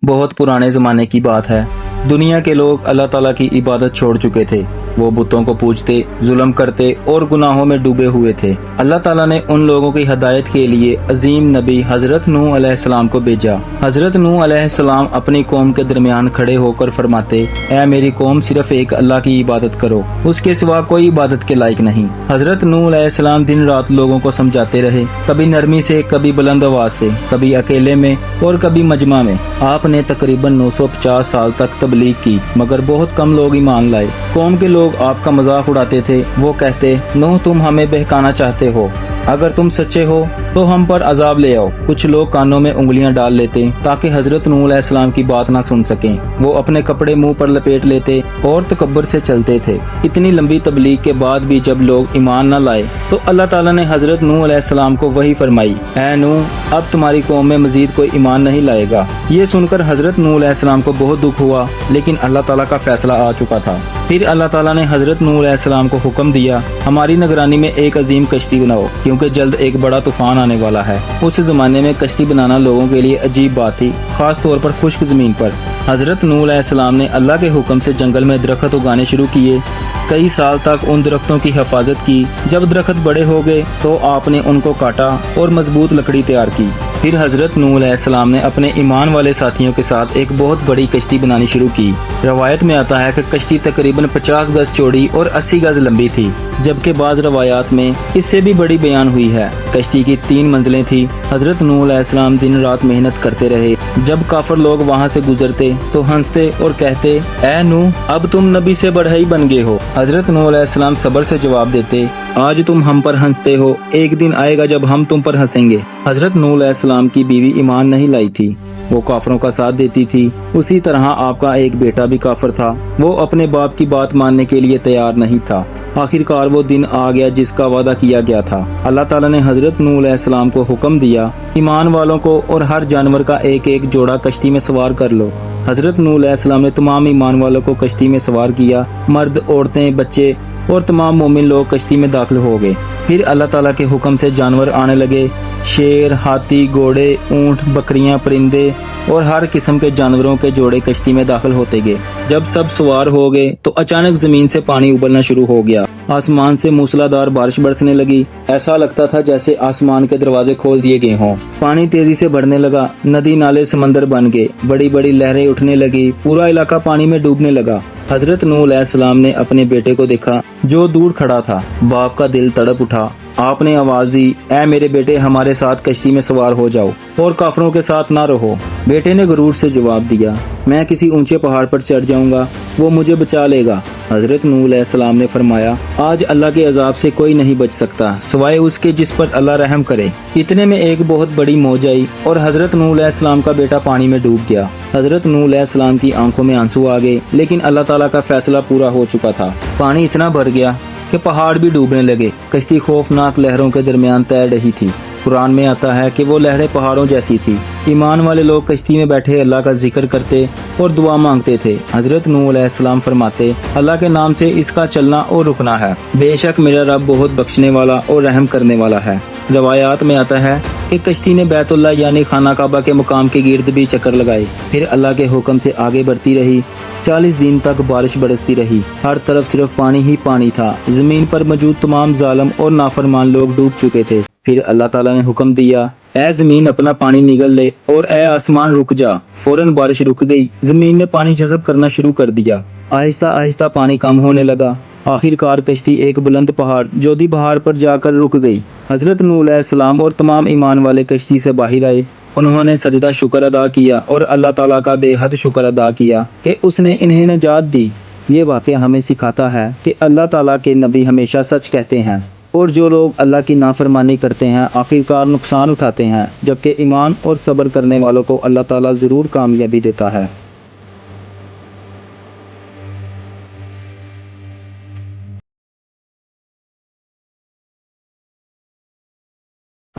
बहुत पुराने ज़माने की बात है। दुनिया के लोग अल्लाह ताला की इबादत छोड़ चुके थे। वो बुतों को पूजते, जुल्म करते और गुनाहों में डूबे हुए थे। अल्लाह ताला ने उन लोगों की हिदायत के लिए अजीम नबी हजरत नूह अलैहिस्सलाम को भेजा। हजरत नूह अलैहिस्सलाम अपनी कौम के दरमियान खड़े होकर फरमाते, ऐ मेरी कौम, सिर्फ एक अल्लाह की इबादत करो, उसके सिवा कोई इबादत के लायक नहीं। हजरत नूह अलैहिस्सलाम दिन रात लोगों को समझाते रहे, कभी नरमी से, कभी बुलंद आवाज से, कभी अकेले में और कभी मजमा में। आपने तकरीबन 950 साल तक तबलीग की, मगर बहुत कम लोग ईमान लाए। कौम के लोग आपका मजाक उड़ाते थे। वो कहते, नूह तुम हमें बहकाना चाहते हो, अगर तुम सच्चे हो तो हम पर अजाब ले आओ। कुछ लोग कानों में उंगलियां डाल लेते ताकि हजरत नूह अलैहिस्सलाम की बात ना सुन सकें। वो अपने कपड़े मुंह पर लपेट लेते और तकब्बर से चलते थे। इतनी लंबी तबलीग के बाद भी जब लोग ईमान न लाए तो अल्लाह ताला ने हजरत नूह अलैहिस्सलाम को वही फरमाई, ऐ नूह, अब तुम्हारी कौम में मजीद कोई ईमान नहीं लाएगा। ये सुनकर हजरत नूह अलैहिस्सलाम को बहुत दुख हुआ, लेकिन अल्लाह ताला का फैसला आ चुका था। फिर अल्लाह ताला ने हजरत नूह अलैहिस्सलाम को हुक्म दिया, हमारी निगरानी में एक अजीम कश्ती बनाओ, क्योंकि जल्द एक बड़ा तूफान आने वाला है। उस जमाने में कश्ती बनाना लोगों के लिए अजीब बात थी, खास तौर पर खुश्क जमीन पर। हजरत नूह अलैहिस्सलाम ने अल्लाह के हुक्म से जंगल में दरख्त उगाने शुरू किए। कई साल तक उन दरख्तों की हिफाजत की। जब दरख्त बड़े हो गए तो आपने उनको काटा और मजबूत लकड़ी तैयार की। फिर हजरत नूह अलैहिस्सलाम ने अपने ईमान वाले साथियों के साथ एक बहुत बड़ी कश्ती बनानी शुरू की। रवायत में आता है कि कश्ती तकरीबन 50 गज चौड़ी और 80 गज लंबी थी, जबकि बाज़ रवायात में इससे भी बड़ी बयान हुई है। कश्ती की 3 मंजिलें थी। हजरत नूह अलैहिस्सलाम दिन रात मेहनत करते रहे। जब काफिर लोग वहाँ से गुजरते तो हंसते और कहते, ऐ नूह, अब तुम नबी से बढ़ई बन गए हो। हजरत नूह अलैहिस्सलाम सब्र से जवाब देते, आज तुम हम पर हंसते हो, एक दिन आएगा जब हम तुम पर हंसेंगे। हजरत नूह अलैहिस्सलाम की बीवी ईमान नहीं लाई थी, वो काफिरों का साथ देती थी। उसी तरह आपका एक बेटा भी काफिर था, वो अपने बाप की बात मानने के लिए तैयार नहीं था। आखिरकार वो दिन आ गया जिसका वादा किया गया था। अल्लाह ताला ने हजरत नूह अलैहिस्सलाम को हुक्म दिया, ईमान वालों को और हर जानवर का एक एक जोड़ा कश्ती में सवार कर लो। हजरत नूह अलैहिस्सलाम ने तमाम ईमान वालों को कश्ती में सवार किया। मर्द, औरतें, बच्चे और तमाम मोमिन लोग कश्ती में दाखिल हो गए। फिर अल्लाह ताला के हुक्म से जानवर आने लगे। शेर, हाथी, घोड़े, ऊंट, बकरियां, परिंदे और हर किस्म के जानवरों के जोड़े कश्ती में दाखिल होते गए। जब सब सवार हो गए तो अचानक जमीन से पानी उबलना शुरू हो गया। आसमान से मूसलाधार बारिश बरसने लगी। ऐसा लगता था जैसे आसमान के दरवाजे खोल दिए गए हों। पानी तेजी से बढ़ने लगा। नदी नाले समंदर बन गए। बड़ी बड़ी लहरें उठने लगी। पूरा इलाका पानी में डूबने लगा। हजरत नूह अलैहिस्सलाम ने अपने बेटे को देखा जो दूर खड़ा था। बाप का दिल तड़प उठा। आपने आवाज दी, ऐ मेरे बेटे, हमारे साथ कश्ती में सवार हो जाओ और काफिरों के साथ ना रहो। बेटे ने गुरूर से जवाब दिया, मैं किसी ऊंचे पहाड़ पर चढ़ जाऊंगा, वो मुझे बचा लेगा। हजरत नूह अलैहिस्सलाम ने फरमाया, आज अल्लाह के अजाब से कोई नहीं बच सकता सिवाय उसके जिस पर अल्लाह रहम करे। इतने में एक बहुत बड़ी मौज आई और हजरत नूह अलैहिस्सलाम का बेटा पानी में डूब गया। हजरत नूह अलैहिस्सलाम की आंखों में आंसू आ गए, लेकिन अल्लाह ताला का फैसला पूरा हो चुका था। पानी इतना भर गया कि पहाड़ भी डूबने लगे। कश्ती खौफनाक लहरों के दरमियान तैर रही थी। कुरान में आता है कि वो लहरें पहाड़ों जैसी थी। ईमान वाले लोग कश्ती में बैठे अल्लाह का जिक्र करते और दुआ मांगते थे। हजरत नूह अलैहिस्सलाम फरमाते, अल्लाह के नाम से इसका चलना और रुकना है, बेशक मेरा रब बहुत बख्शने वाला और रहम करने वाला है। रवायात में आता है कि कश्ती ने बैतुल्लाह यानी खाना काबा के मुकाम के गिर्द भी चक्कर लगाए। फिर अल्लाह के हुक्म से आगे बढ़ती रही। 40 दिन तक बारिश बरसती रही। हर तरफ सिर्फ पानी ही पानी था। जमीन पर मौजूद तमाम जालिम और नाफरमान लोग डूब चुके थे। फिर अल्लाह ताला ने हुक्म दिया, ऐ जमीन अपना पानी निगल ले और ऐ आसमान रुक जा। फौरन बारिश रुक गई। जमीन ने पानी जज़ब करना शुरू कर दिया। आहिस्ता आहिस्ता पानी कम होने लगा। आखिरकार कश्ती एक बुलंद पहाड़ जोधी पहाड़ पर जाकर रुक गई। हजरत नूह अलैहिस्सलाम और तमाम ईमान वाले कश्ती से बाहर आए। उन्होंने सजदा शुक्र अदा किया और अल्लाह ताला का बेहद शुक्र अदा किया कि उसने इन्हें निजात दी। ये वाक़या हमें सिखाता है कि अल्लाह ताला के नबी हमेशा सच कहते हैं और जो लोग अल्लाह की नाफरमानी करते हैं आखिरकार नुकसान उठाते हैं, जबकि ईमान और सब्र करने वालों को अल्लाह ताला ज़रूर कामयाबी देता है।